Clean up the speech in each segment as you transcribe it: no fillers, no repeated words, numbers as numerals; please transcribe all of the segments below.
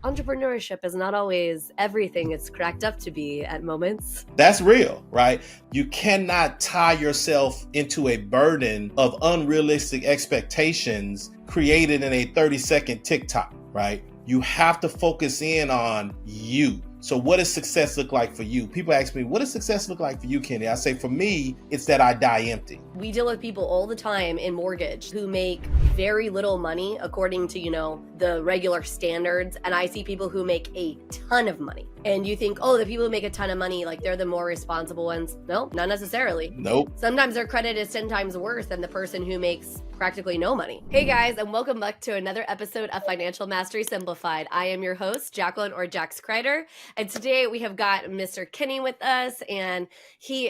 entrepreneurship is not always everything it's cracked up to be at moments. That's real, right? You cannot tie yourself into a burden of unrealistic expectations created in a 30-second TikTok, right? You have to focus in on you. So what does success look like for you? People ask me, what does success look like for you, Kenny? I say, for me, it's that I die empty. We deal with people all the time in mortgage who make very little money according to, the regular standards. And I see people who make a ton of money. And you think, oh, the people who make a ton of money, like they're the more responsible ones. No, not necessarily. Nope. Sometimes their credit is 10 times worse than the person who makes practically no money. Hey guys, and welcome back to another episode of Financial Mastery Simplified. I am your host, Jacqueline or Jax Crider. And today we have got Mr. Kenny with us, and he's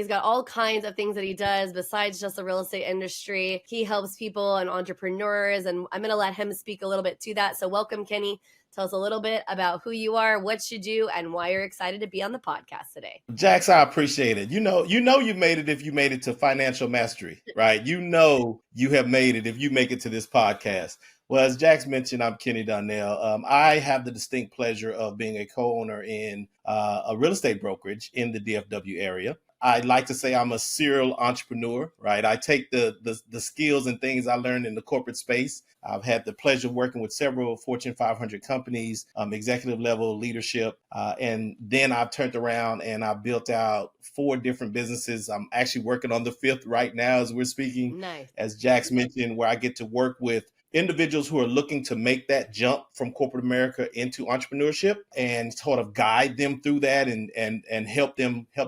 got all kinds of things that he does besides just the real estate industry. He helps people and entrepreneurs, and I'm going to let him speak a little bit to that. So welcome, Kenny. Tell us a little bit about who you are, what you do, and why you're excited to be on the podcast today. Jax, I appreciate it. You know you made it if you made it to financial mastery, right? You know you have made it if you make it to this podcast. Well, as Jax mentioned, I'm Kenny Donnell. I have the distinct pleasure of being a co-owner in a real estate brokerage in the DFW area. I like to say I'm a serial entrepreneur, right? I take the skills and things I learned in the corporate space. I've had the pleasure of working with several Fortune 500 companies, executive level leadership. And then I've turned around and I built out 4 different businesses. I'm actually working on the 5th right now as we're speaking. Nice. As Jax mentioned, where I get to work with individuals who are looking to make that jump from corporate America into entrepreneurship and sort of guide them through that and help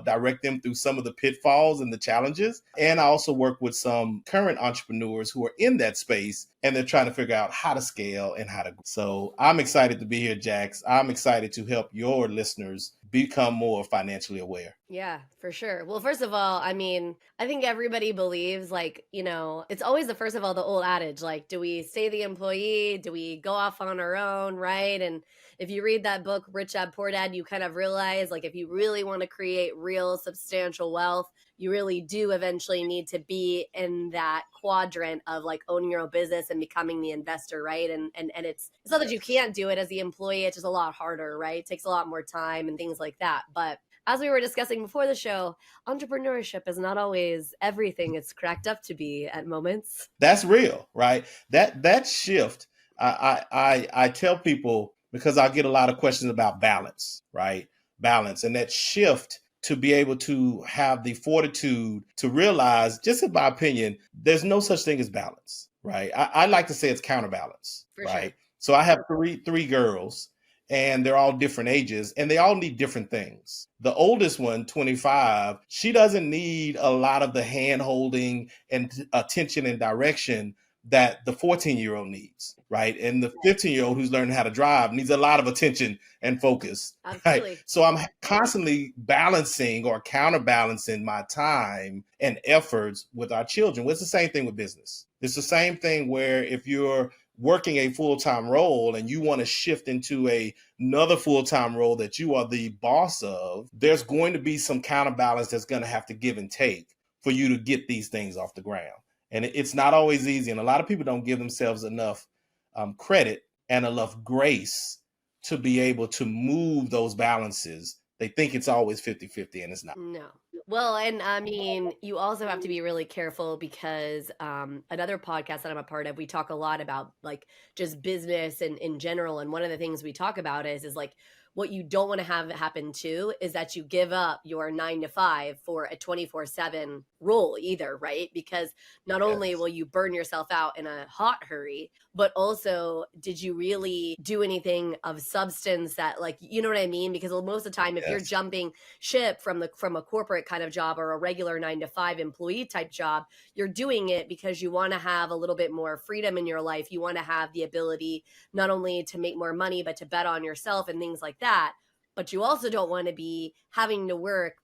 direct them through some of the pitfalls and the challenges. And I also work with some current entrepreneurs who are in that space and they're trying to figure out how to scale and how to grow. So I'm excited to be here, Jax. I'm excited to help your listeners become more financially aware. Yeah, for sure. Well, first of all, I think everybody believes it's always the old adage, like, do we stay the employee? Do we go off on our own? Right. And if you read that book, Rich Dad, Poor Dad, you kind of realize, like, if you really want to create real substantial wealth, you really do eventually need to be in that quadrant of like owning your own business and becoming the investor, right? And it's not that you can't do it as the employee, it's just a lot harder, right? It takes a lot more time and things like that. But as we were discussing before the show, entrepreneurship is not always everything it's cracked up to be at moments. That's real, right? That shift, I tell people, because I get a lot of questions about balance, right? Balance. And that shift to be able to have the fortitude to realize, just in my opinion, there's no such thing as balance, right? I like to say it's counterbalance, For right? sure. So I have three girls, and they're all different ages, and they all need different things. The oldest one, 25, she doesn't need a lot of the hand-holding and attention and direction that the 14-year-old needs, right? And the 15-year-old who's learning how to drive needs a lot of attention and focus. Absolutely. Right? So I'm constantly balancing or counterbalancing my time and efforts with our children. Well, it's the same thing with business. It's the same thing where if you're working a full-time role and you want to shift into another full-time role that you are the boss of, there's going to be some counterbalance that's going to have to give and take for you to get these things off the ground. And it's not always easy. And a lot of people don't give themselves enough credit and enough grace to be able to move those balances. They think it's always 50-50, and it's not. No. Well, and you also have to be really careful because another podcast that I'm a part of, we talk a lot about like just business and in general. And one of the things we talk about is like, what you don't want to have happen too is that you give up your 9 to 5 for a 24/7 role either, right? Because not only will you burn yourself out in a hot hurry, but also did you really do anything of substance that, like, you know what I mean? Because most of the time, if you're jumping ship from a corporate kind of job or a regular 9 to 5 employee type job, you're doing it because you want to have a little bit more freedom in your life. You want to have the ability not only to make more money, but to bet on yourself and things like that. But you also don't want to be having to work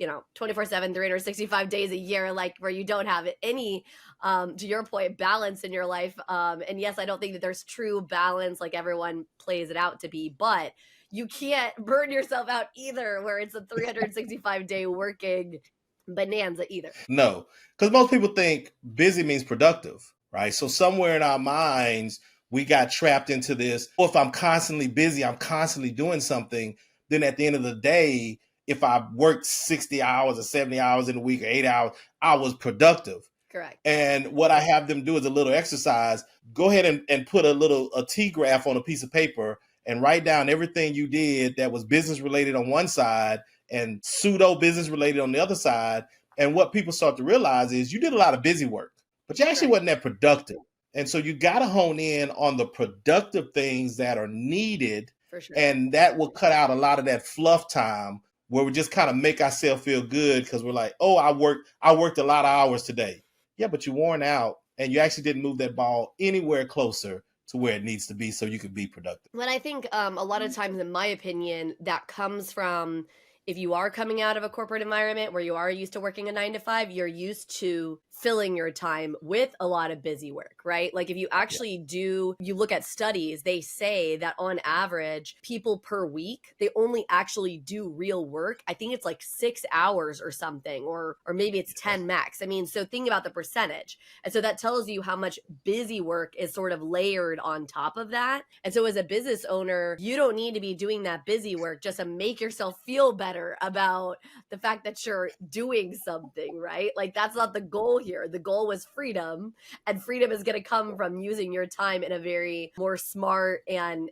24/7, 365 days a year, like where you don't have any, to your point, balance in your life. And yes, I don't think that there's true balance like everyone plays it out to be, but you can't burn yourself out either where it's a 365-day working bonanza either. No, because most people think busy means productive, right? So somewhere in our minds, we got trapped into this. Or if I'm constantly busy, I'm constantly doing something, then at the end of the day, if I worked 60 hours or 70 hours in a week or 8 hours, I was productive. Correct. And what I have them do is a little exercise. Go ahead and put a T graph on a piece of paper and write down everything you did that was business related on one side and pseudo business related on the other side. And what people start to realize is you did a lot of busy work, but you actually wasn't that productive. And so you got to hone in on the productive things that are needed. For sure. And that will cut out a lot of that fluff time where we just kind of make ourselves feel good because we're like, oh, I worked a lot of hours today. Yeah, but you're worn out and you actually didn't move that ball anywhere closer to where it needs to be so you could be productive. But I think a lot of times, in my opinion, that comes from, if you are coming out of a corporate environment where you are used to working a 9 to 5, you're used to filling your time with a lot of busy work, right? Like if you actually you look at studies, they say that on average, people per week, they only actually do real work. I think it's like 6 hours or something, or maybe it's 10 max. I mean, so think about the percentage. And so that tells you how much busy work is sort of layered on top of that. And so as a business owner, you don't need to be doing that busy work just to make yourself feel better about the fact that you're doing something, right? Like that's not the goal here. The goal was freedom, and freedom is going to come from using your time in a very more smart and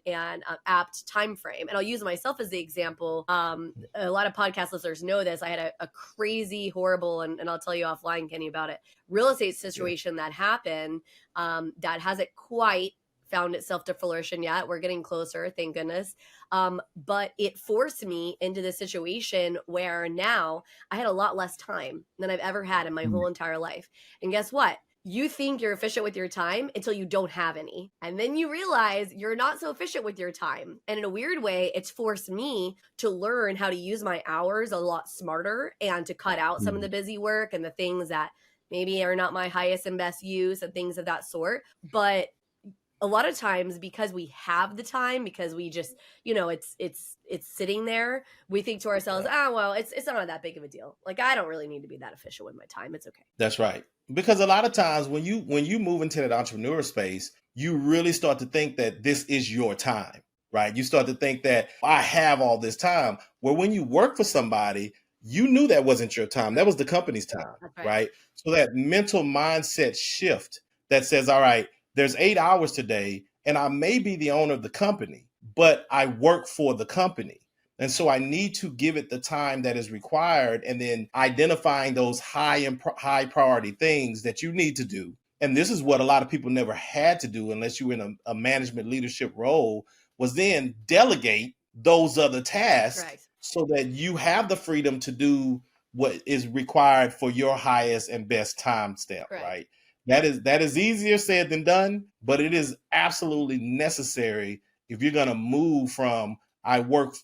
apt time frame. And I'll use myself as the example. A lot of podcast listeners know this. I had a crazy, horrible, and I'll tell you offline, Kenny, about it, real estate situation that happened that hasn't quite found itself to fruition yet. We're getting closer, thank goodness. But it forced me into the situation where now I had a lot less time than I've ever had in my whole entire life. And guess what? You think you're efficient with your time until you don't have any. And then you realize you're not so efficient with your time. And in a weird way, it's forced me to learn how to use my hours a lot smarter and to cut out some of the busy work and the things that maybe are not my highest and best use and things of that sort. But a lot of times, because we have the time, because we just, it's sitting there, we think to ourselves, well, it's not that big of a deal. Like, I don't really need to be that efficient with my time. It's okay. That's right. Because a lot of times when you move into that entrepreneur space, you really start to think that this is your time, right? You start to think that I have all this time. Where when you work for somebody, you knew that wasn't your time. That was the company's time, right? So that mental mindset shift that says, all right, there's 8 hours today, and I may be the owner of the company, but I work for the company. And so I need to give it the time that is required, and then identifying those high priority things that you need to do. And this is what a lot of people never had to do unless you were in a management leadership role, was then delegate those other tasks so that you have the freedom to do what is required for your highest and best time stamp, right? That is easier said than done, but it is absolutely necessary if you're going to move from I work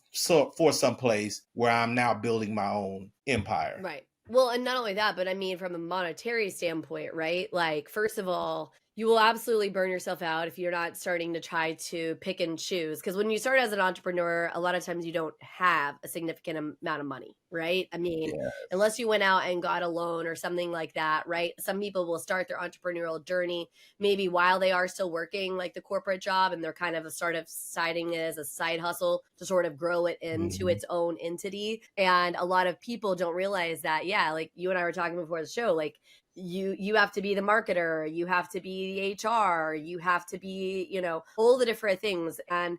for someplace where I'm now building my own empire. Right. Well, and not only that, but I mean, from a monetary standpoint, right? Like, first of all, you will absolutely burn yourself out if you're not starting to try to pick and choose. Because when you start as an entrepreneur, a lot of times you don't have a significant amount of money, right? I mean, unless you went out and got a loan or something like that, right? Some people will start their entrepreneurial journey maybe while they are still working like the corporate job, and they're kind of sort of citing it as a side hustle to sort of grow it into its own entity. And a lot of people don't realize that, like you and I were talking before the show, like, you have to be the marketer, you have to be the HR, you have to be, all the different things. And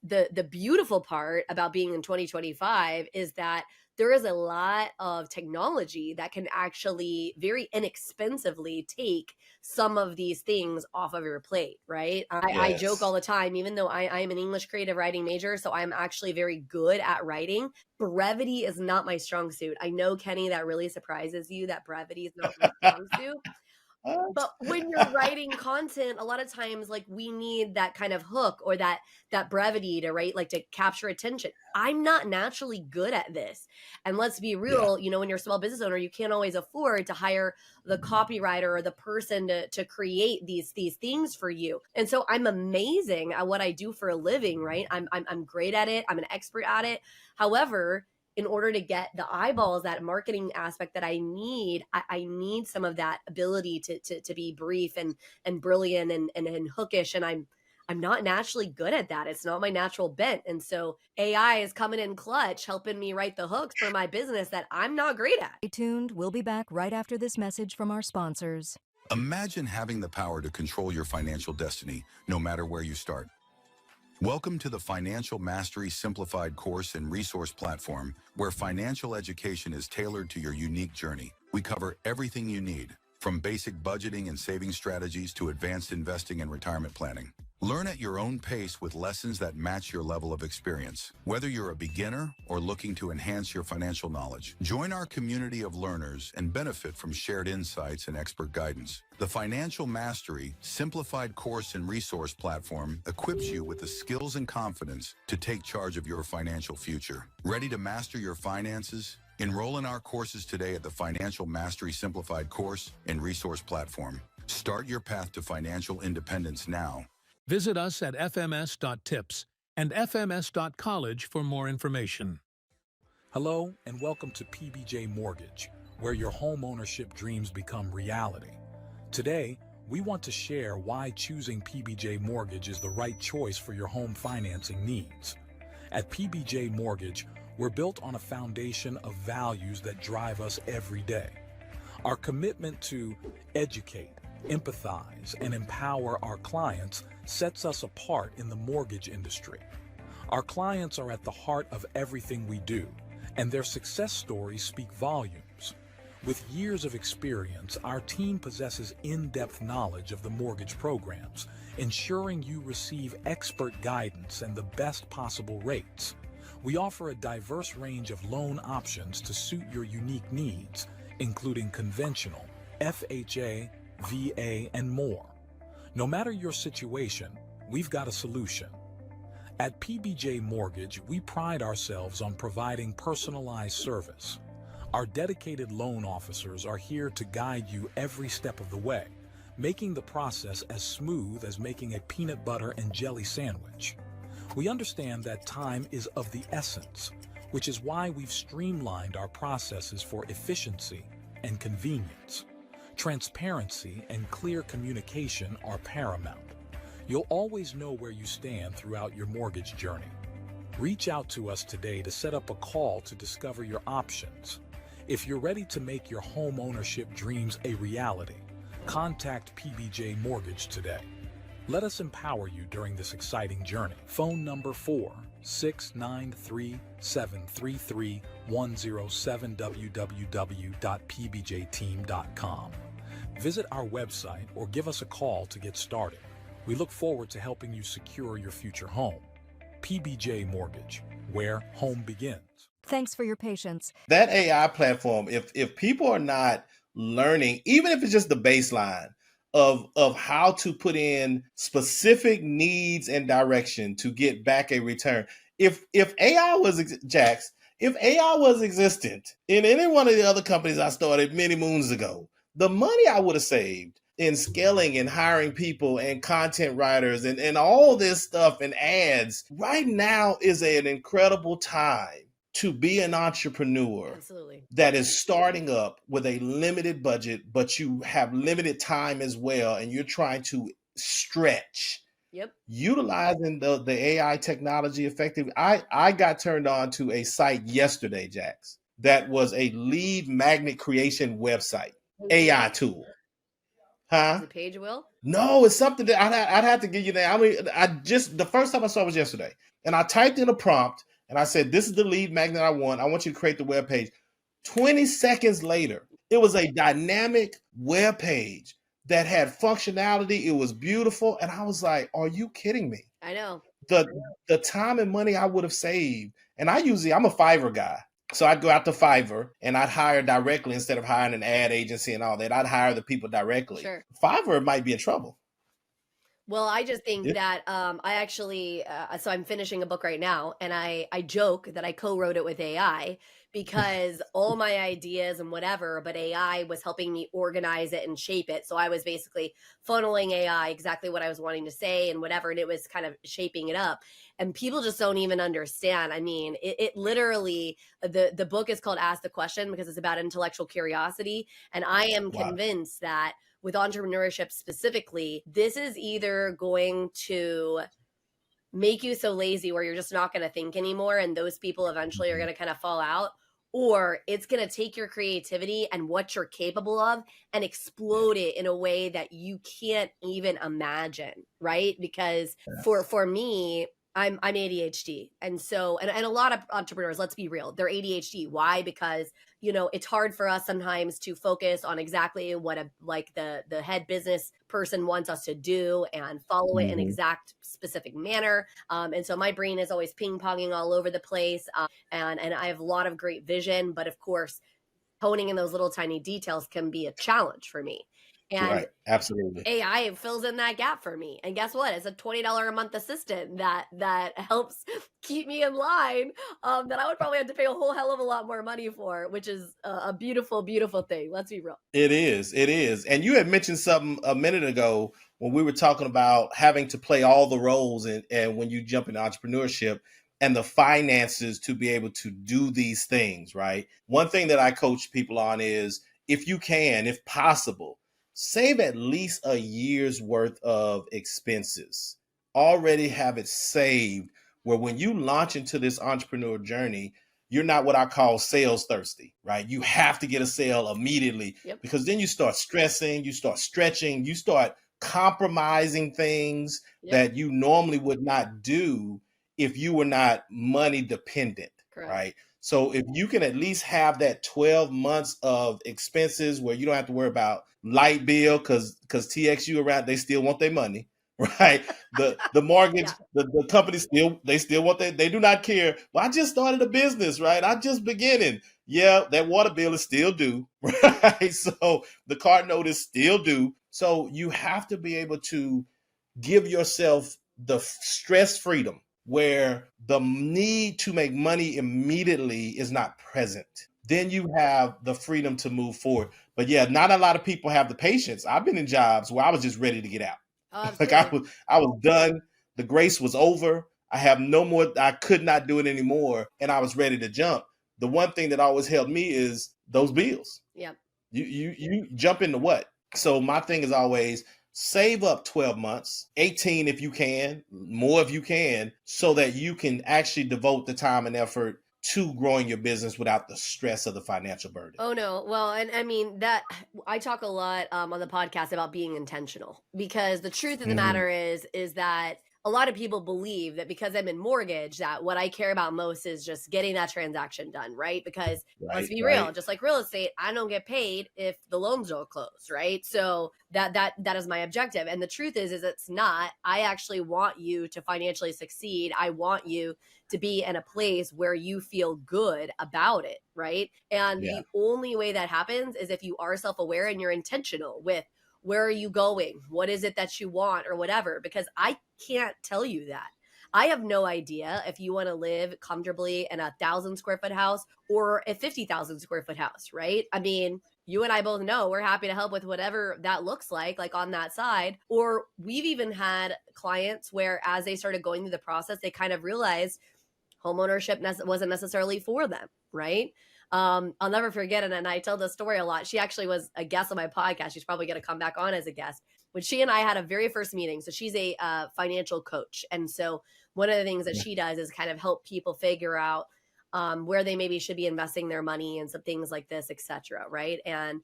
the beautiful part about being in 2025 is that there is a lot of technology that can actually very inexpensively take some of these things off of your plate, right? I joke all the time, even though I am an English creative writing major, so I'm actually very good at writing. Brevity is not my strong suit. I know, Kenny, that really surprises you that brevity is not my strong suit. But when you're writing content, a lot of times, like, we need that kind of hook or that brevity to write, like, to capture attention. I'm not naturally good at this. And let's be real, when you're a small business owner, you can't always afford to hire the copywriter or the person to create these things for you. And so I'm amazing at what I do for a living, right? I'm great at it. I'm an expert at it. However, in order to get the eyeballs, that marketing aspect that I need, I need some of that ability to be brief and brilliant and hookish. And I'm not naturally good at that. It's not my natural bent. And so AI is coming in clutch, helping me write the hooks for my business that I'm not great at. Stay tuned. We'll be back right after this message from our sponsors. Imagine having the power to control your financial destiny, no matter where you start. Welcome to the Financial Mastery Simplified course and resource platform, where financial education is tailored to your unique journey. We cover everything you need, from basic budgeting and saving strategies to advanced investing and retirement planning. Learn at your own pace with lessons that match your level of experience. Whether you're a beginner or looking to enhance your financial knowledge, join our community of learners and benefit from shared insights and expert guidance. The Financial Mastery Simplified course and resource platform equips you with the skills and confidence to take charge of your financial future. Ready to master your finances? Enroll in our courses today at the Financial Mastery Simplified course and resource platform. Start your path to financial independence now. Visit us at fms.tips and fms.college for more information. Hello and welcome to PBJ Mortgage, where your home ownership dreams become reality. Today, we want to share why choosing PBJ Mortgage is the right choice for your home financing needs. At PBJ Mortgage, we're built on a foundation of values that drive us every day. Our commitment to educate, empathize, and empower our clients sets us apart in the mortgage industry. Our clients are at the heart of everything we do, and their success stories speak volumes. With years of experience, our team possesses in-depth knowledge of the mortgage programs, ensuring you receive expert guidance and the best possible rates. We offer a diverse range of loan options to suit your unique needs, including conventional, FHA, VA, and more. No matter your situation, we've got a solution. At PBJ Mortgage, we pride ourselves on providing personalized service. Our dedicated loan officers are here to guide you every step of the way, making the process as smooth as making a peanut butter and jelly sandwich. We understand that time is of the essence, which is why we've streamlined our processes for efficiency and convenience. Transparency and clear communication are paramount. You'll always know where you stand throughout your mortgage journey. Reach out to us today to set up a call to discover your options. If you're ready to make your home ownership dreams a reality, contact PBJ Mortgage today. Let us empower you during this exciting journey. Phone number 4-693-733-107 www.pbjteam.com. Visit our website or give us a call to get started. We look forward to helping you secure your future home. PBJ Mortgage, where home begins. Thanks for your patience. That AI platform, if people are not learning, even if it's just the baseline of how to put in specific needs and direction to get back a return. If AI was Jax, if AI was existent in any one of the other companies I started many moons ago, the money I would have saved in scaling and hiring people and content writers and all this stuff and ads, right now is an incredible time to be an entrepreneur. Absolutely. That is starting up with a limited budget, but you have limited time as well, and you're trying to stretch. Yep. Utilizing the AI technology effectively. I got turned on to a site yesterday, Jax, that was a lead magnet creation website, AI tool. Huh? Is it Page Will? No, it's something that I'd have to give you that. I mean, the first time I saw it was yesterday, and I typed in a prompt and I said, "This is the lead magnet I want. I want you to create the web page." 20 seconds later, it was a dynamic web page that had functionality. It was beautiful, and I was like, "Are you kidding me?" I know. The time and money I would have saved, and I'm a Fiverr guy. So I'd go out to Fiverr and I'd hire directly instead of hiring an ad agency and all that. I'd hire the people directly. Sure. Fiverr might be in trouble. Well, I just think that I actually, so I'm finishing a book right now, and I joke that I co-wrote it with AI because all my ideas and whatever, but AI was helping me organize it and shape it. So I was basically funneling AI exactly what I was wanting to say and whatever, and it was kind of shaping it up. And people just don't even understand. I mean, it literally, the book is called Ask the Question because it's about intellectual curiosity. And I am convinced that with entrepreneurship specifically, this is either going to make you so lazy where you're just not going to think anymore, and those people eventually are going to kind of fall out, or it's going to take your creativity and what you're capable of and explode it in a way that you can't even imagine, right? Because for me, I'm ADHD. And so, and a lot of entrepreneurs, let's be real, they're ADHD. Why? Because, you know, it's hard for us sometimes to focus on exactly what the head business person wants us to do and follow it in exact specific manner. And so my brain is always ping-ponging all over the place. And I have a lot of great vision, but of course, honing in those little tiny details can be a challenge for me. And Right. Absolutely. AI fills in that gap for me. And guess what? It's a $20 a month assistant that helps keep me in line, that I would probably have to pay a whole hell of a lot more money for, which is a beautiful, beautiful thing. Let's be real. It is. It is. And you had mentioned something a minute ago when we were talking about having to play all the roles and when you jump into entrepreneurship and the finances to be able to do these things, right? One thing that I coach people on is if you can, if possible, save at least a year's worth of expenses. Already have it saved where when you launch into this entrepreneur journey, you're not what I call sales thirsty, right? You have to get a sale immediately because then you start stressing, you start stretching, you start compromising things that you normally would not do if you were not money dependent, right? So if you can at least have that 12 months of expenses where you don't have to worry about light bill because TXU around, they still want their money, right? The mortgage, the company still want they do not care. Well, I just started a business, right? I'm just beginning. Yeah, that water bill is still due, right? So the car note is still due. So you have to be able to give yourself the stress freedom where the need to make money immediately is not present. Then you have the freedom to move forward. But yeah, not a lot of people have the patience. I've been in jobs where I was just ready to get out. Like I was done. The grace was over. I have no more. I could not do it anymore. And I was ready to jump. The one thing that always held me is those bills. Yep. You jump into what? So my thing is always save up 12 months, 18 if you can, more if you can, so that you can actually devote the time and effort to growing your business without the stress of the financial burden. Oh no. Well, and I mean that I talk a lot on the podcast about being intentional, because the truth of the matter is that a lot of people believe that because I'm in mortgage, that what I care about most is just getting that transaction done, right? Because let's be real, just like real estate, I don't get paid if the loans don't close, right? So that is my objective. And the truth is it's not. I actually want you to financially succeed. I want you to be in a place where you feel good about it, right? And the only way that happens is if you are self-aware and you're intentional with where are you going? What is it that you want or whatever? Because I can't tell you that. I have no idea if you want to live comfortably in 1,000 square foot house or a 50,000 square foot house, right? I mean, you and I both know we're happy to help with whatever that looks like on that side. Or we've even had clients where as they started going through the process, they kind of realized homeownership wasn't necessarily for them, right? I'll never forget it. And I tell this story a lot. She actually was a guest on my podcast. She's probably going to come back on as a guest. When she and I had a very first meeting, so she's a financial coach. And so one of the things that she does is kind of help people figure out where they maybe should be investing their money and some things like this, et cetera, right? And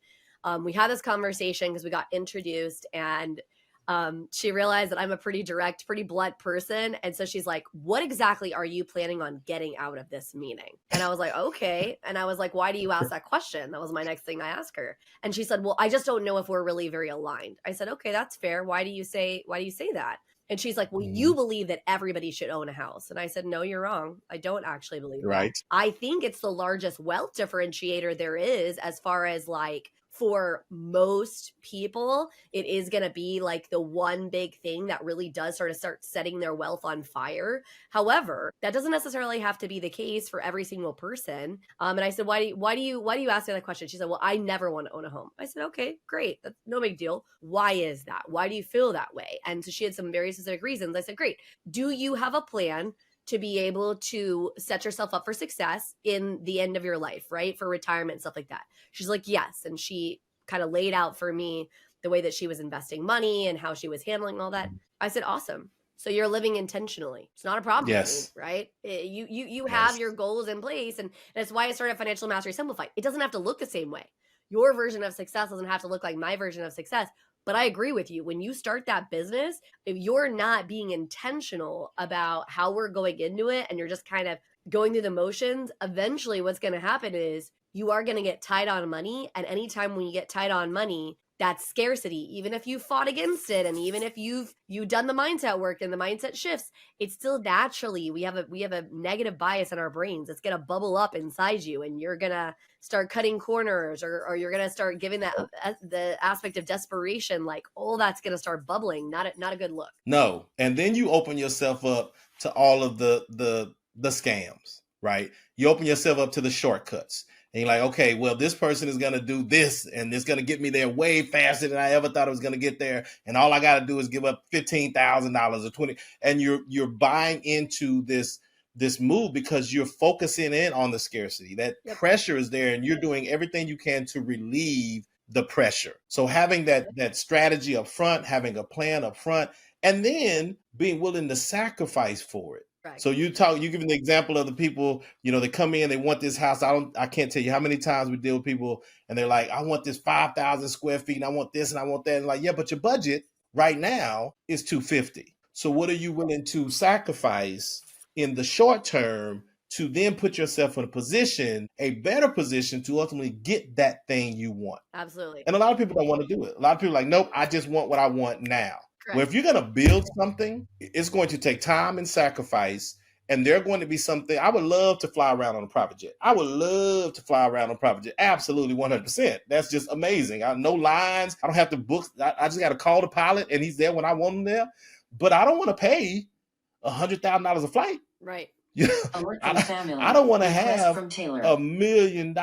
we had this conversation because we got introduced, and she realized that I'm a pretty direct, pretty blunt person. And so she's like, what exactly are you planning on getting out of this meeting? And I was like, okay. And I was like, why do you ask that question? That was my next thing I asked her. And she said, well, I just don't know if we're really very aligned. I said, okay, that's fair. Why do you say that? And she's like, well, you believe that everybody should own a house. And I said, no, you're wrong. I don't actually believe that. I think it's the largest wealth differentiator there is, as far as for most people, it is going to be the one big thing that really does start setting their wealth on fire. However, that doesn't necessarily have to be the case for every single person. And I said, why do you ask me that question? She said, well, I never want to own a home. I said, okay, great. That's no big deal. Why is that? Why do you feel that way? And so she had some very specific reasons. I said, great. Do you have a plan to be able to set yourself up for success in the end of your life, right? For retirement, stuff like that. She's like, yes. And she kind of laid out for me the way that she was investing money and how she was handling all that. I said, awesome. So you're living intentionally. It's not a problem for me, Yes. right? You have Yes. your goals in place, and that's why I started Financial Mastery Simplified. It doesn't have to look the same way. Your version of success doesn't have to look like my version of success. But I agree with you. When you start that business, if you're not being intentional about how we're going into it and you're just kind of going through the motions, eventually what's going to happen is you are going to get tight on money. And anytime when you get tight on money, that's scarcity. Even if you fought against it, and even if you've done the mindset work and the mindset shifts, it's still naturally we have a negative bias in our brains. It's gonna bubble up inside you, and you're gonna start cutting corners, or you're gonna start giving that the aspect of desperation, like all that's gonna start bubbling. Not a good look. No. And then you open yourself up to all of the scams, right? You open yourself up to the shortcuts. And you're like, okay, well, this person is going to do this, and it's going to get me there way faster than I ever thought it was going to get there. And all I got to do is give up $15,000 or 20. And you're buying into this move because you're focusing in on the scarcity. That pressure is there, and you're doing everything you can to relieve the pressure. So having that strategy up front, having a plan up front, and then being willing to sacrifice for it. Right. So you give the example of the people, they come in, they want this house. I can't tell you how many times we deal with people and they're like, I want this 5,000 square feet and I want this and I want that. And like, yeah, but your budget right now is 250. So what are you willing to sacrifice in the short term to then put yourself in a better position to ultimately get that thing you want? Absolutely. And a lot of people don't want to do it. A lot of people are like, nope, I just want what I want now. Correct. Well, if you're going to build something, it's going to take time and sacrifice. And they're going to be something. I would love to fly around on a private jet. Absolutely, 100%. That's just amazing. No lines. I don't have to book. I just got to call the pilot and he's there when I want him there. But I don't want to pay $100,000 a flight. Right. I don't want to have $1 million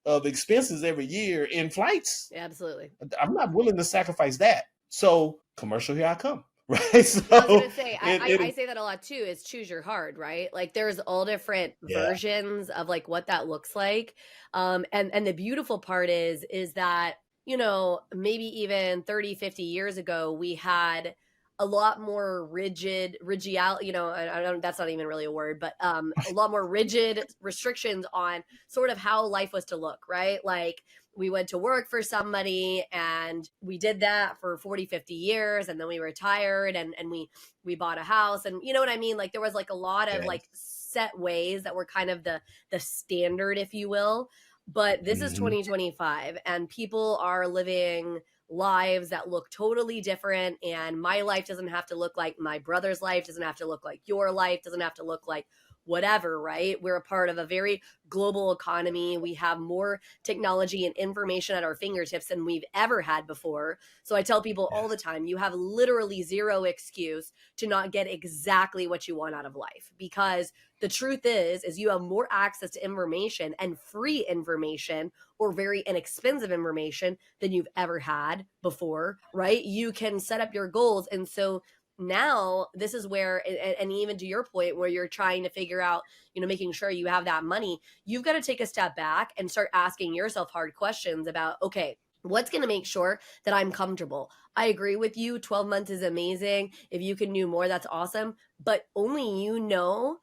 of expenses every year in flights. Absolutely. I'm not willing to sacrifice that. So commercial, here I come. Right. So I was going to say, I say that a lot too, is choose your hard, right? Like there's all different versions of like what that looks like. And the beautiful part is that, maybe even 30, 50 years ago, we had a lot more rigid, that's not even really a word, but a lot more rigid restrictions on sort of how life was to look, right? Like we went to work for somebody and we did that for 40, 50 years. And then we retired and we bought a house, and you know what I mean? Like there was like a lot of like set ways that were kind of the standard, if you will. But this is 2025 and people are living lives that look totally different, and my life doesn't have to look like my brother's life, doesn't have to look like your life, doesn't have to look like whatever, right? We're a part of a very global economy. We have more technology and information at our fingertips than we've ever had before. So I tell people all the time, you have literally zero excuse to not get exactly what you want out of life, because the truth is you have more access to information and free information or very inexpensive information than you've ever had before, right? You can set up your goals. And so now this is where, and even to your point, where you're trying to figure out, making sure you have that money, you've got to take a step back and start asking yourself hard questions about, okay, what's going to make sure that I'm comfortable? I agree with you. 12 months is amazing. If you can do more, that's awesome. But only you know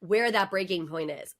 where that breaking point is.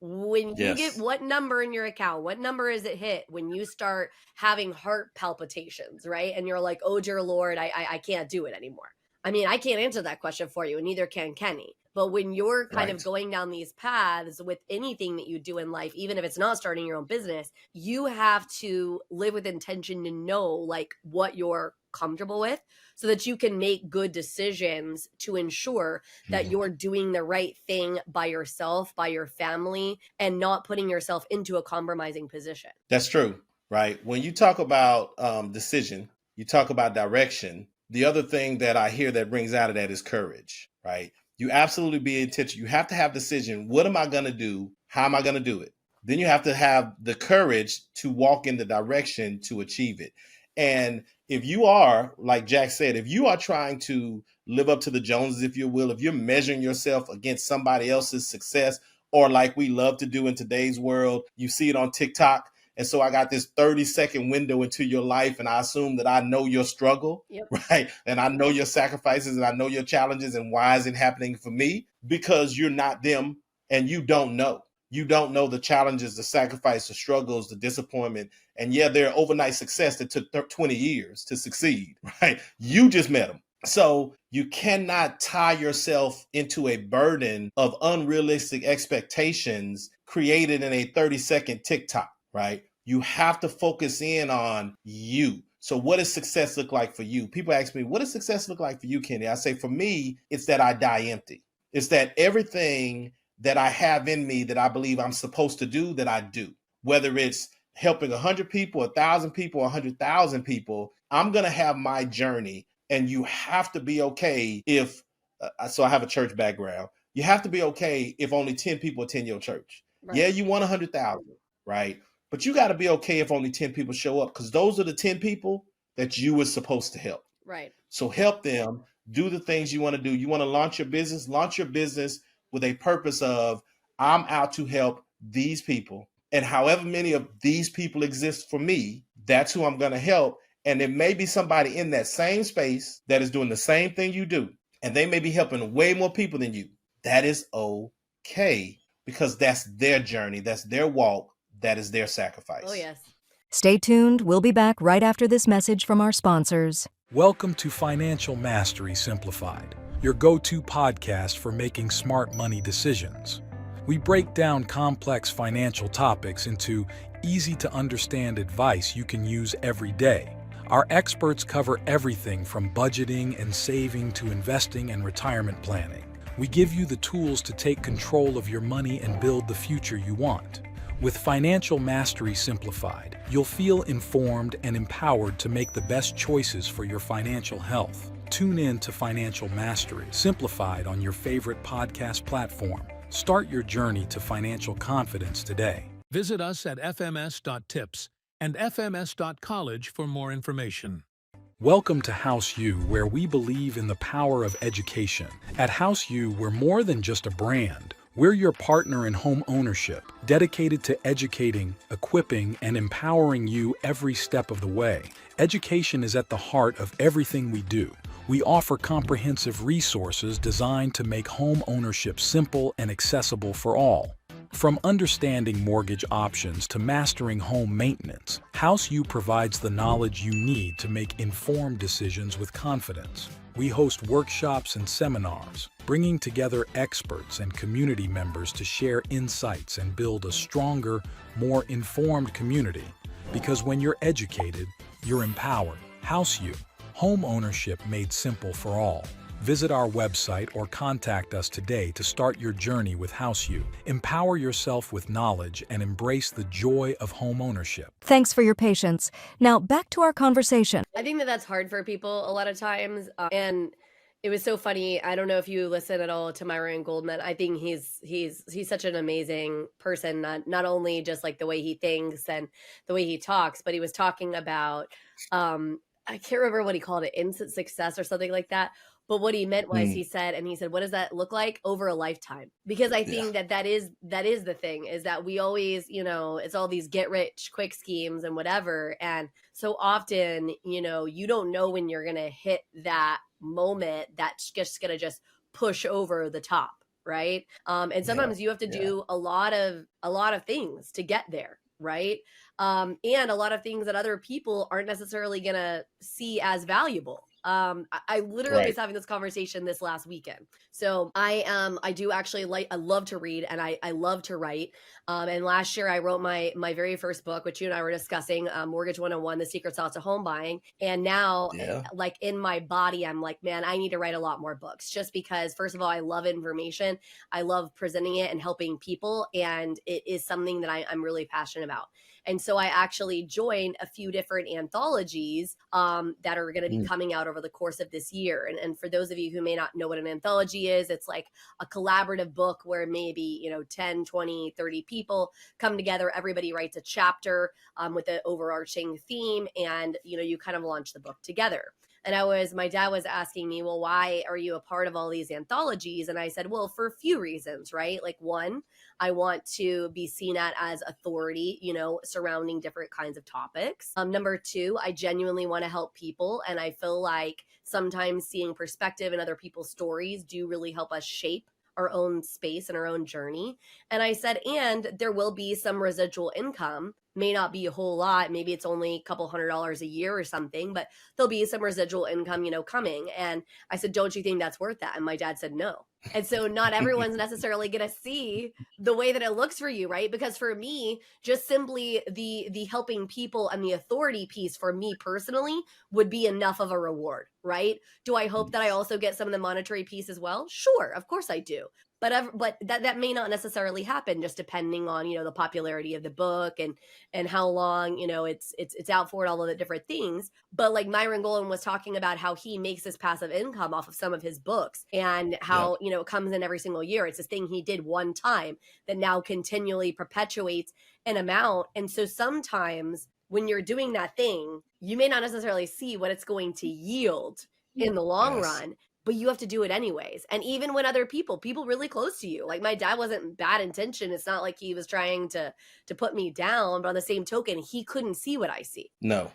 When you get what number in your account, what number is it hit when you start having heart palpitations, right? And you're like, oh, dear Lord, I can't do it anymore. I mean, I can't answer that question for you, and neither can Kenny. But when you're kind of going down these paths with anything that you do in life, even if it's not starting your own business, you have to live with intention to know like what you're comfortable with so that you can make good decisions to ensure that you're doing the right thing by yourself, by your family, and not putting yourself into a compromising position. That's true, right? When you talk about decision, you talk about direction. The other thing that I hear that brings out of that is courage, right? You absolutely be intentional. You have to have decision. What am I going to do? How am I going to do it? Then you have to have the courage to walk in the direction to achieve it. And if you are, like Jack said, if you are trying to live up to the Joneses, if you will, if you're measuring yourself against somebody else's success, or like we love to do in today's world, you see it on TikTok, And so I got this 30-second window into your life, and I assume that I know your struggle, right? And I know your sacrifices, and I know your challenges, and why is it happening for me? Because you're not them, and you don't know. You don't know the challenges, the sacrifice, the struggles, the disappointment. And yeah, they're overnight success that took 20 years to succeed, right? You just met them. So you cannot tie yourself into a burden of unrealistic expectations created in a 30-second TikTok, right? You have to focus in on you. So what does success look like for you? People ask me, what does success look like for you, Kenny? I say, for me, it's that I die empty. It's that everything that I have in me that I believe I'm supposed to do, that I do. Whether it's helping 100 people, 1,000 people, 100,000 people, I'm going to have my journey. And you have to be okay if, so I have a church background. You have to be okay if only 10 people attend your church. Right. Yeah, you want 100,000, right? But you got to be okay if only 10 people show up, because those are the 10 people that you were supposed to help. Right. So help them do the things you want to do. You want to launch your business with a purpose of, I'm out to help these people. And however many of these people exist for me, that's who I'm going to help. And there may be somebody in that same space that is doing the same thing you do, and they may be helping way more people than you. That is okay, because that's their journey, that's their walk, that is their sacrifice. Oh, yes. Stay tuned. We'll be back right after this message from our sponsors. Welcome to Financial Mastery Simplified, your go-to podcast for making smart money decisions. We break down complex financial topics into easy-to-understand advice you can use every day. Our experts cover everything from budgeting and saving to investing and retirement planning. We give you the tools to take control of your money and build the future you want. With Financial Mastery Simplified, you'll feel informed and empowered to make the best choices for your financial health. Tune in to Financial Mastery Simplified on your favorite podcast platform. Start your journey to financial confidence today. Visit us at fms.tips and fms.college for more information. Welcome to House U, where we believe in the power of education. At House U, we're more than just a brand. We're your partner in home ownership, dedicated to educating, equipping, and empowering you every step of the way. Education is at the heart of everything we do. We offer comprehensive resources designed to make home ownership simple and accessible for all. From understanding mortgage options to mastering home maintenance, House U provides the knowledge you need to make informed decisions with confidence. We host workshops and seminars, bringing together experts and community members to share insights and build a stronger, more informed community. Because when you're educated, you're empowered. House U, home ownership made simple for all. Visit our website or contact us today to start your journey with House U. Empower yourself with knowledge and embrace the joy of home ownership. Thanks for your patience. Now back to our conversation. I think that that's hard for people a lot of times. And it was so funny. I don't know if you listen at all to Myron Goldman. I think he's such an amazing person, not only just like the way he thinks and the way he talks, but he was talking about, I can't remember what he called it, instant success or something like that. But what he meant was, he said, what does that look like over a lifetime? Because I think that is the thing, is that we always, it's all these get rich quick schemes and whatever. And so often, you don't know when you're going to hit that moment that's just going to just push over the top. Right. And sometimes you have to do a lot of things to get there. Right. And a lot of things that other people aren't necessarily going to see as valuable. I literally was having this conversation this last weekend. So I do actually I love to read, and I love to write. And last year I wrote my very first book, which you and I were discussing, Mortgage 101, The Secret Sauce of Home Buying. And now like in my body, I'm like, man, I need to write a lot more books, just because first of all, I love information. I love presenting it and helping people. And it is something that I'm really passionate about. And so I actually joined a few different anthologies that are going to be coming out over the course of this year. And for those of you who may not know what an anthology is, it's like a collaborative book where maybe, 10, 20, 30 people come together. Everybody writes a chapter with an overarching theme, and, you kind of launch the book together. And my dad was asking me, well, why are you a part of all these anthologies? And I said, well, for a few reasons, right? Like, one, I want to be seen at as authority, surrounding different kinds of topics. Number two, I genuinely want to help people. And I feel like sometimes seeing perspective in other people's stories do really help us shape our own space and our own journey. And I said, and there will be some residual income, may not be a whole lot. Maybe it's only a couple $100 a year or something, but there'll be some residual income, coming. And I said, don't you think that's worth that? And my dad said, no. And so not everyone's necessarily going to see the way that it looks for you, right? Because for me, just simply the helping people and the authority piece for me personally would be enough of a reward, right? Do I hope that I also get some of the monetary piece as well? Sure, of course I do. But that may not necessarily happen, just depending on the popularity of the book and how long it's out for, and all of the different things. But like Myron Golden was talking about how he makes his passive income off of some of his books, and how it comes in every single year. It's this thing he did one time that now continually perpetuates an amount. And so sometimes when you're doing that thing, you may not necessarily see what it's going to yield in the long run, but you have to do it anyways. And even when other people really close to you, like my dad wasn't bad intention. It's not like he was trying to put me down, but on the same token, he couldn't see what I see. No.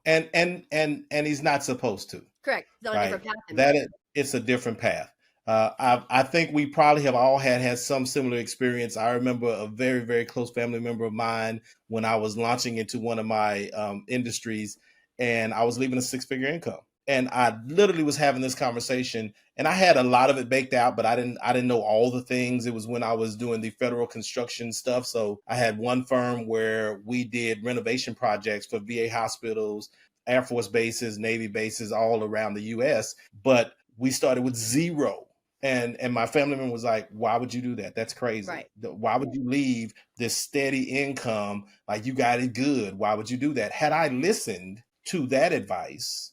And he's not supposed to. Correct. It's on a different path. It's a different path. I think we probably have all had some similar experience. I remember a very, very close family member of mine when I was launching into one of my industries, and I was leaving a 6-figure income. And I literally was having this conversation, and I had a lot of it baked out, but I didn't know all the things. It was when I was doing the federal construction stuff. So I had one firm where we did renovation projects for VA hospitals, Air Force bases, Navy bases all around the US. But we started with zero. And my family member was like, why would you do that? That's crazy. Right. Why would you leave this steady income? Like, you got it good. Why would you do that? Had I listened to that advice,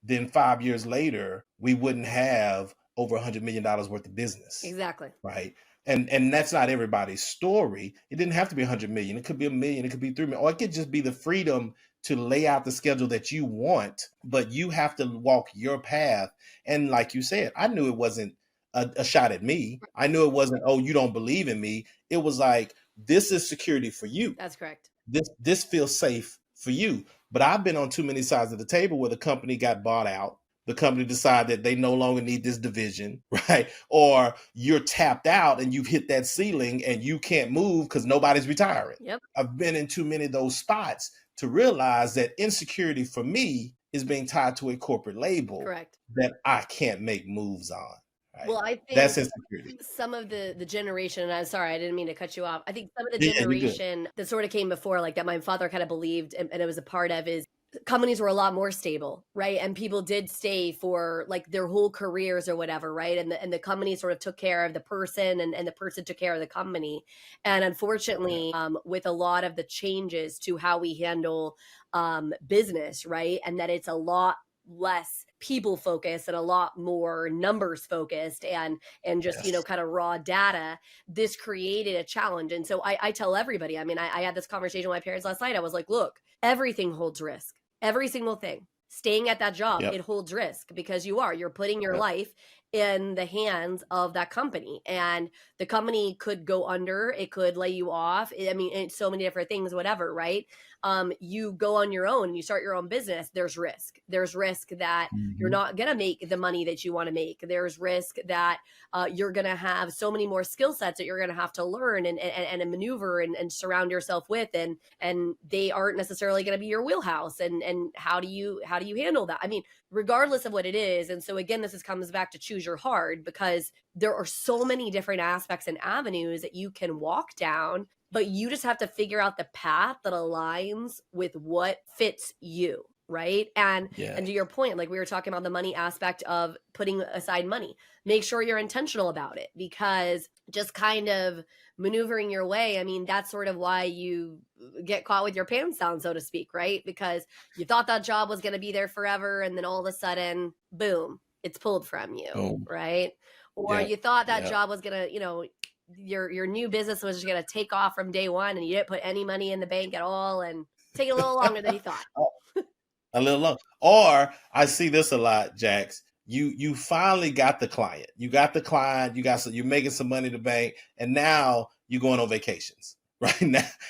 then 5 years later, we wouldn't have over $100 million worth of business. Exactly. Right. And that's not everybody's story. It didn't have to be 100 million. It could be $1 million. It could be 3 million. Or it could just be the freedom to lay out the schedule that you want, but you have to walk your path. And like you said, I knew it wasn't a shot at me. I knew it wasn't, oh, you don't believe in me. It was like, this is security for you. That's correct. This feels safe for you. But I've been on too many sides of the table where the company got bought out. The company decided that they no longer need this division, right? Or you're tapped out and you've hit that ceiling and you can't move because nobody's retiring. Yep. I've been in too many of those spots to realize that insecurity for me is being tied to a corporate label. Correct. That I can't make moves on. Right? Well, I think that's insecurity. Some of the generation, and I'm sorry, I didn't mean to cut you off. I think some of the generation that sort of came before, like that my father kind of believed and it was a part of, is companies were a lot more stable, right? And people did stay for like their whole careers or whatever, right? And the company sort of took care of the person, and the person took care of the company. And unfortunately, with a lot of the changes to how we handle business, right? And that it's a lot less people focused and a lot more numbers focused and just, kind of raw data, this created a challenge. And so I tell everybody, I mean, I had this conversation with my parents last night. I was like, look, everything holds risk, every single thing. Staying at that job, it holds risk because you're putting your life in the hands of that company, and the company could go under, it could lay you off. I mean, it's so many different things, whatever, right? You go on your own and you start your own business, there's risk. There's risk that you're not going to make the money that you want to make. There's risk that you're going to have so many more skill sets that you're going to have to learn and maneuver and surround yourself with. And they aren't necessarily going to be your wheelhouse. And how do you handle that? I mean, regardless of what it is. And so again, comes back to choose your hard, because there are so many different aspects and avenues that you can walk down, but you just have to figure out the path that aligns with what fits you. Right. And to your point, like we were talking about the money aspect of putting aside money, make sure you're intentional about it, because just kind of maneuvering your way. I mean, that's sort of why you get caught with your pants down, so to speak, right? Because you thought that job was going to be there forever. And then all of a sudden, boom, it's pulled from you. Right. Or you thought that job was going to, your new business was just going to take off from day one, and you didn't put any money in the bank at all, and take a little longer than you thought. A little long. Or I see this a lot, Jax. You finally got the client. You got the client. You're making some money to bank, and now you're going on vacations. Right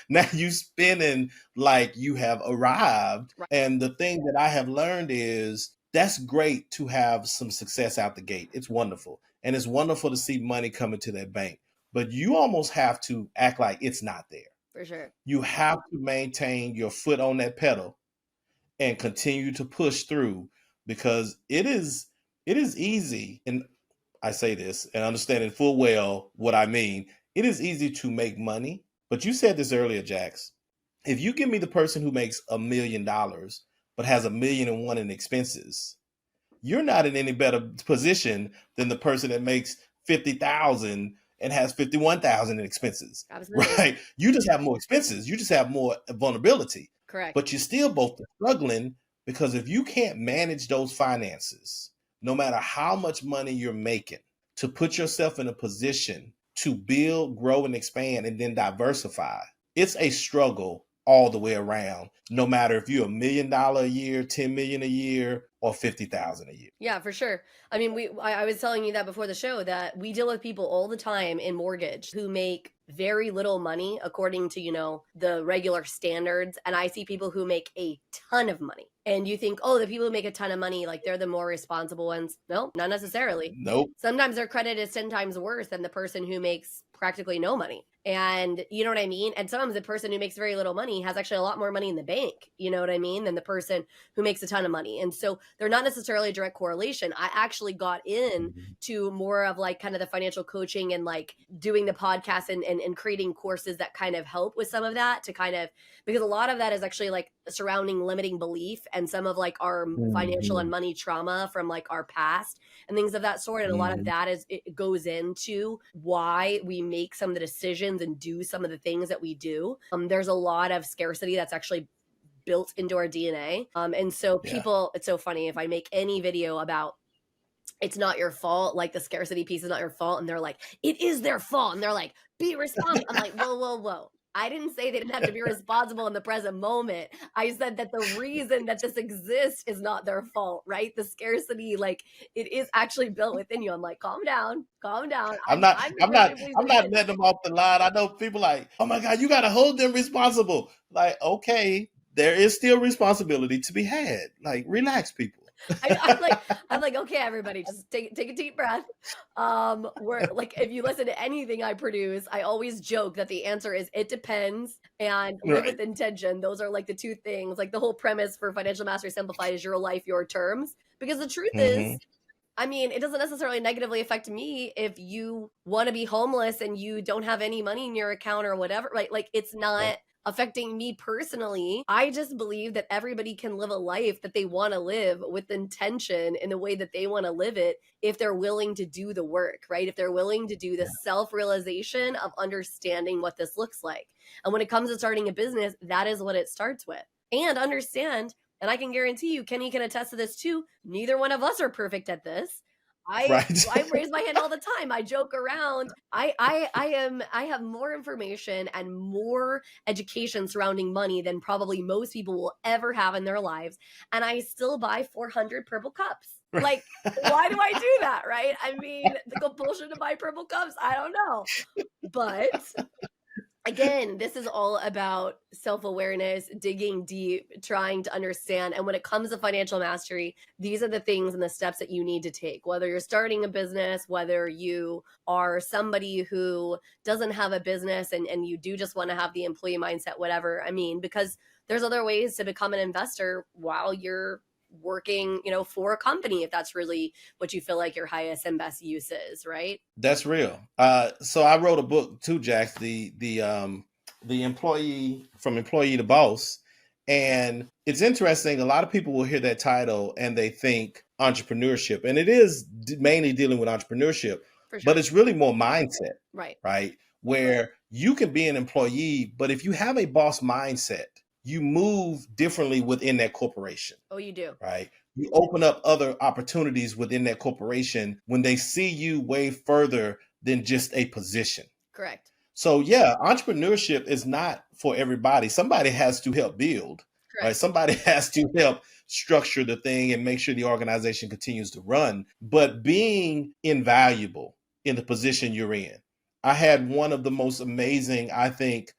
now you spending like you have arrived. Right. And the thing that I have learned is that's great to have some success out the gate. It's wonderful, and it's wonderful to see money coming to that bank. But you almost have to act like it's not there. For sure. You have to maintain your foot on that pedal and continue to push through, because it is easy, and I say this and understanding full well what I mean. It is easy to make money, but you said this earlier, Jax. If you give me the person who makes $1 million but has $1.1 million in expenses, you're not in any better position than the person that makes 50,000 and has 51,000 in expenses. Absolutely. Right? You just have more expenses. You just have more vulnerability. Correct. But you're still both struggling, because if you can't manage those finances, no matter how much money you're making, to put yourself in a position to build, grow, and expand, and then diversify, it's a struggle all the way around, no matter if you're $1 million a year, 10 million a year, or 50,000 a year. Yeah, for sure. I mean, I was telling you that before the show, that we deal with people all the time in mortgage who make very little money according to, the regular standards. And I see people who make a ton of money. And you think, oh, the people who make a ton of money, like they're the more responsible ones. No, not necessarily. Nope. Sometimes their credit is 10 times worse than the person who makes practically no money. And you know what I mean? And sometimes the person who makes very little money has actually a lot more money in the bank, you know what I mean, than the person who makes a ton of money. And so they're not necessarily a direct correlation. I actually got in to more of like kind of the financial coaching and like doing the podcast and creating courses that kind of help with some of that, to kind of, because a lot of that is actually like surrounding limiting belief and some of like our financial and money trauma from like our past and things of that sort. And a lot of that it goes into why we make some of the decisions and do some of the things that we do. There's a lot of scarcity that's actually built into our DNA. And so people, it's so funny, if I make any video about it's not your fault, like the scarcity piece is not your fault, and they're like, it is their fault, and they're like, be responsible. I'm like, whoa. I didn't say they didn't have to be responsible in the present moment. I said that the reason that this exists is not their fault, right? The scarcity, like it is actually built within you. I'm like, calm down. I'm not letting them off the line. I know people like, oh my God, you got to hold them responsible. Like, okay, there is still responsibility to be had. Like, relax, people. I'm like, okay, everybody, just take a deep breath. We're like, if you listen to anything I produce, I always joke that the answer is it depends and live with intention. Those are like the two things. Like the whole premise for Financial Mastery Simplified is your life, your terms. Because the truth is, I mean, it doesn't necessarily negatively affect me if you want to be homeless and you don't have any money in your account or whatever, right? Like it's not affecting me personally. I just believe that everybody can live a life that they want to live with intention in the way that they want to live it, if they're willing to do the work, right? If they're willing to do the self-realization of understanding what this looks like. And when it comes to starting a business, that is what it starts with. And understand, and I can guarantee you, Kenny can attest to this too, neither one of us are perfect at this. I raise my hand all the time. I joke around. I have more information and more education surrounding money than probably most people will ever have in their lives. And I still buy 400 purple cups. Like, why do I do that? Right? I mean, the compulsion to buy purple cups, I don't know. But again, this is all about self-awareness, digging deep, trying to understand. And when it comes to financial mastery, these are the things and the steps that you need to take. Whether you're starting a business, whether you are somebody who doesn't have a business and you do just want to have the employee mindset, whatever. I mean, because there's other ways to become an investor while you're working, for a company, if that's really what you feel like your highest and best use is, right? That's real. So I wrote a book too, Jax, the employee from employee to boss. And it's interesting. A lot of people will hear that title and they think entrepreneurship, and it is mainly dealing with entrepreneurship, but it's really more mindset, right? Where you can be an employee, but if you have a boss mindset, you move differently within that corporation. Oh, you do. Right. You open up other opportunities within that corporation when they see you way further than just a position. Correct. So yeah, entrepreneurship is not for everybody. Somebody has to help build. Correct. Right? Somebody has to help structure the thing and make sure the organization continues to run, but being invaluable in the position you're in. I had one of the most amazing, I think,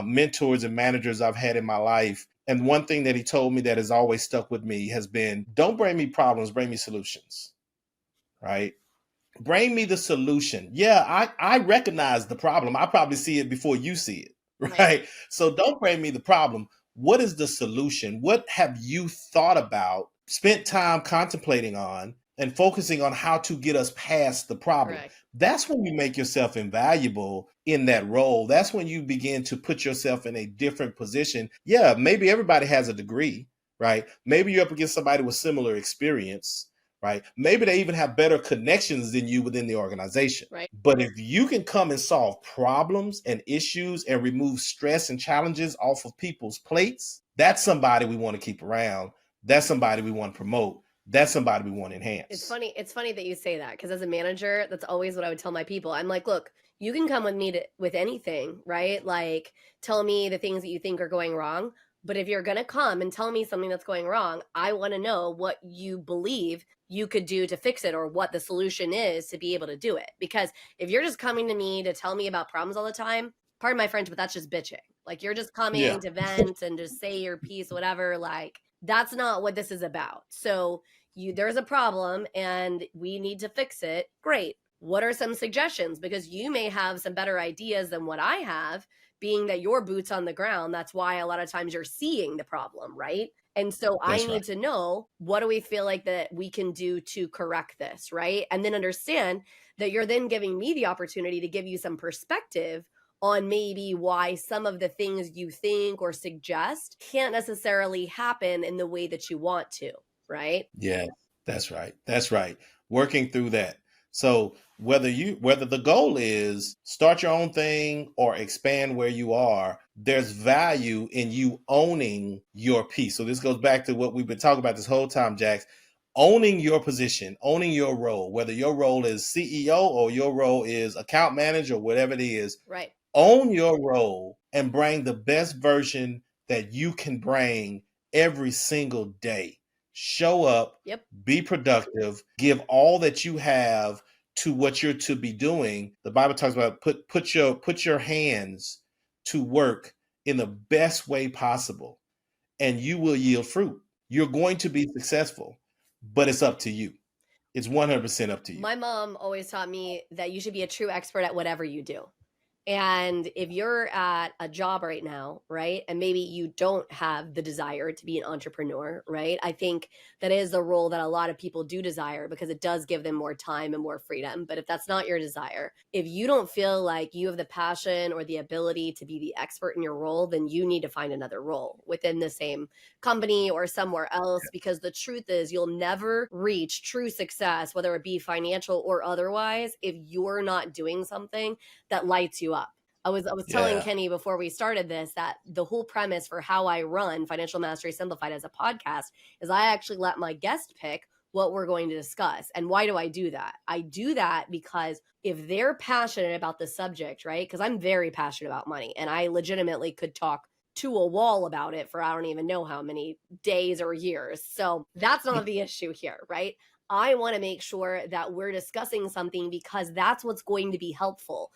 mentors and managers I've had in my life. And one thing that he told me that has always stuck with me has been, don't bring me problems, bring me solutions, right? Bring me the solution. Yeah, I recognize the problem. I probably see it before you see it, right? So don't bring me the problem. What is the solution? What have you thought about, spent time contemplating on, and focusing on how to get us past the problem? Correct. That's when you make yourself invaluable in that role. That's when you begin to put yourself in a different position. Yeah, maybe everybody has a degree, right? Maybe you're up against somebody with similar experience, right? Maybe they even have better connections than you within the organization. Right. But if you can come and solve problems and issues and remove stress and challenges off of people's plates, that's somebody we want to keep around. That's somebody we want to promote. That's somebody we want to enhance. It's funny that you say that, because as a manager, that's always what I would tell my people. I'm like, look, you can come with me with anything, right? Like, tell me the things that you think are going wrong. But if you're going to come and tell me something that's going wrong, I want to know what you believe you could do to fix it, or what the solution is to be able to do it. Because if you're just coming to me to tell me about problems all the time, pardon my French, but that's just bitching. Like, you're just coming to vent and just say your piece, whatever. Like, that's not what this is about. So there's a problem and we need to fix it. Great. What are some suggestions? Because you may have some better ideas than what I have, being that your boots on the ground. That's why a lot of times you're seeing the problem, right? And so I need to know, what do we feel like that we can do to correct this, right? And then understand that you're then giving me the opportunity to give you some perspective on maybe why some of the things you think or suggest can't necessarily happen in the way that you want to, right? Yeah, that's right. That's right. Working through that. So whether the goal is start your own thing or expand where you are, there's value in you owning your piece. So this goes back to what we've been talking about this whole time, Jax. Owning your position, owning your role, whether your role is CEO or your role is account manager, whatever it is. Right. Own your role and bring the best version that you can bring every single day. Show up, be productive, give all that you have to what you're to be doing. The Bible talks about put your hands to work in the best way possible, and you will yield fruit. You're going to be successful, but it's up to you. It's 100% up to you. My mom always taught me that you should be a true expert at whatever you do. And if you're at a job right now, right, and maybe you don't have the desire to be an entrepreneur, right, I think that is a role that a lot of people do desire, because it does give them more time and more freedom. But if that's not your desire, if you don't feel like you have the passion or the ability to be the expert in your role, then you need to find another role within the same company or somewhere else, because the truth is you'll never reach true success, whether it be financial or otherwise, if you're not doing something that lights you up. I was telling Kenny before we started this that the whole premise for how I run Financial Mastery Simplified as a podcast is I actually let my guest pick what we're going to discuss. And why do I do that? I do that because if they're passionate about the subject, right? Because I'm very passionate about money, and I legitimately could talk to a wall about it for I don't even know how many days or years. So that's not the issue here, right? I want to make sure that we're discussing something because that's what's going to be helpful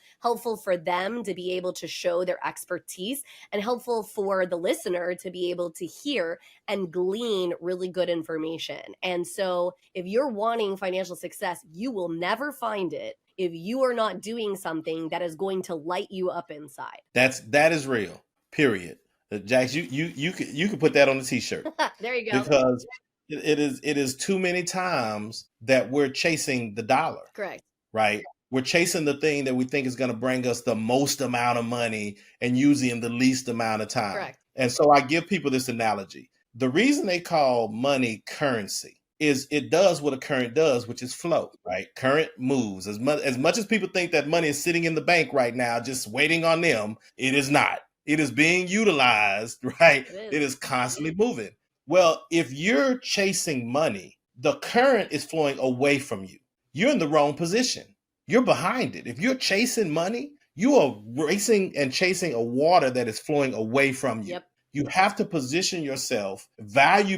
for them to be able to show their expertise, and helpful for the listener to be able to hear and glean really good information. And so if you're wanting financial success, you will never find it if you are not doing something that is going to light you up inside. That is real, period. Jax, you could put that on the t-shirt. There you go. Because it is too many times that we're chasing the dollar. Correct. Right? We're chasing the thing that we think is going to bring us the most amount of money, and usually in the least amount of time. Correct. And so I give people this analogy. The reason they call money currency is it does what a current does, which is flow, right? Current moves. As much as people think that money is sitting in the bank right now, just waiting on them, it is not. It is being utilized, right? It is constantly moving. Well, if you're chasing money, the current is flowing away from you. You're in the wrong position. You're behind it. If you're chasing money, you are racing and chasing a water that is flowing away from you. Yep. You have to position yourself,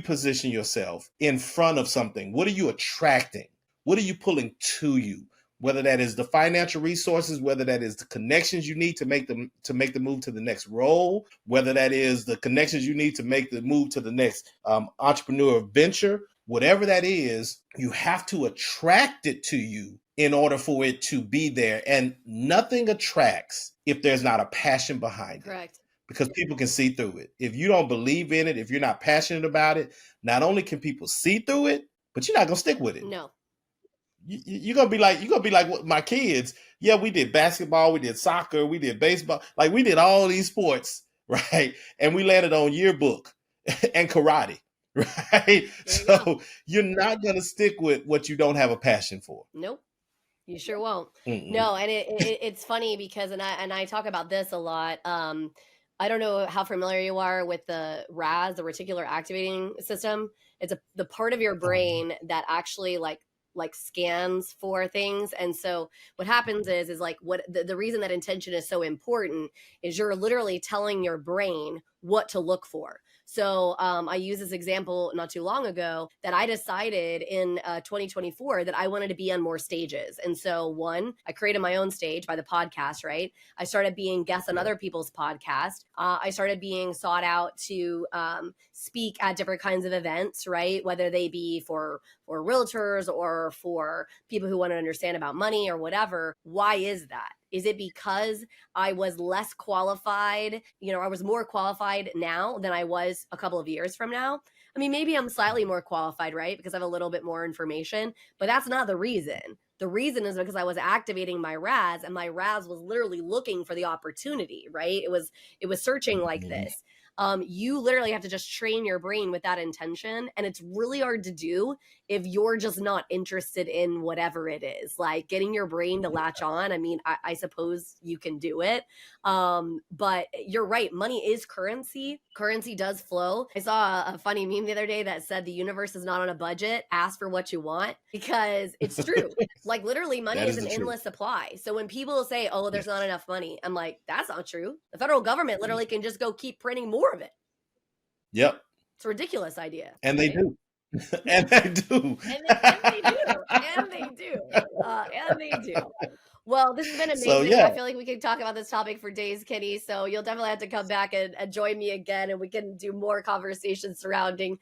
position yourself in front of something. What are you attracting? What are you pulling to you? Whether that is the financial resources, whether that is the connections you need to make the move to the next role, whether that is the connections you need to make the move to the next entrepreneur venture, whatever that is, you have to attract it to you in order for it to be there. And nothing attracts if there's not a passion behind it. Correct. Because people can see through it. If you don't believe in it, if you're not passionate about it, not only can people see through it, but you're not gonna stick with it. No. You're gonna be like what my kids. Yeah, we did basketball, we did soccer, we did baseball, like we did all these sports, right? And we landed on yearbook and karate, right? So you're not gonna stick with what you don't have a passion for. Nope. You sure won't. Mm-mm. No, and it's funny because I talk about this a lot. I don't know how familiar you are with the RAS, the reticular activating system. It's the part of your brain that actually like scans for things. And so what happens is like what the reason that intention is so important is you're literally telling your brain what to look for. So I used this example not too long ago that I decided in 2024 that I wanted to be on more stages. And so one, I created my own stage by the podcast, right? I started being guests on other people's podcasts. I started being sought out to speak at different kinds of events, right? Whether they be for realtors or for people who want to understand about money or whatever. Why is that? Is it because I was less qualified? I was more qualified now than I was a couple of years from now. I mean, maybe I'm slightly more qualified, right? Because I have a little bit more information, but that's not the reason. The reason is because I was activating my RAS, and my RAS was literally looking for the opportunity, right? It was searching like this. You literally have to just train your brain with that intention. And it's really hard to do if you're just not interested in whatever it is, like getting your brain to latch on. I mean, I suppose you can do it. But you're right. Money is currency. Currency does flow. I saw a funny meme the other day that said the universe is not on a budget. Ask for what you want, because it's true. Like literally money is an endless supply. So when people say, oh, there's not enough money, I'm like, that's not true. The federal government literally can just go keep printing more of it. Yep. It's a ridiculous idea. And they do. And they do. And they do. Well, this has been amazing. So, yeah. I feel like we could talk about this topic for days, Kenny. So you'll definitely have to come back and join me again, and we can do more conversations surrounding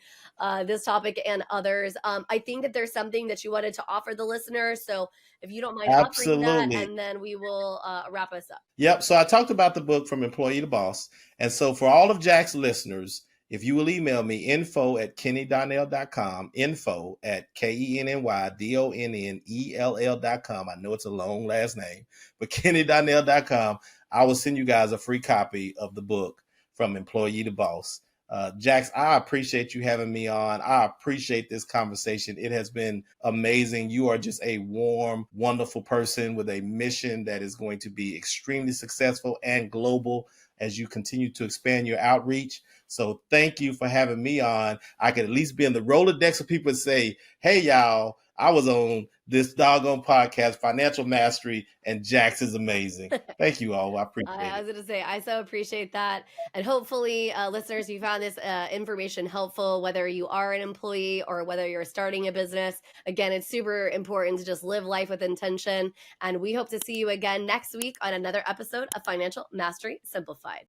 this topic and others. I think that there's something that you wanted to offer the listeners. So if you don't mind offering that, and then we will wrap us up. Yep. So I talked about the book From Employee to Boss. And so for all of Jack's listeners, if you will email me, info@kennydonnell.com, info@KennyDonnell.com. I know it's a long last name, but KennyDonnell.com. I will send you guys a free copy of the book From Employee to Boss. Jax, I appreciate you having me on. I appreciate this conversation. It has been amazing. You are just a warm, wonderful person with a mission that is going to be extremely successful and global as you continue to expand your outreach. So thank you for having me on. I could at least be in the Rolodex of people and say, hey, y'all, I was on this doggone podcast, Financial Mastery, and Jax is amazing. Thank you all. I appreciate it. I was going to say, I so appreciate that. And hopefully, listeners, you found this information helpful, whether you are an employee or whether you're starting a business. Again, it's super important to just live life with intention. And we hope to see you again next week on another episode of Financial Mastery Simplified.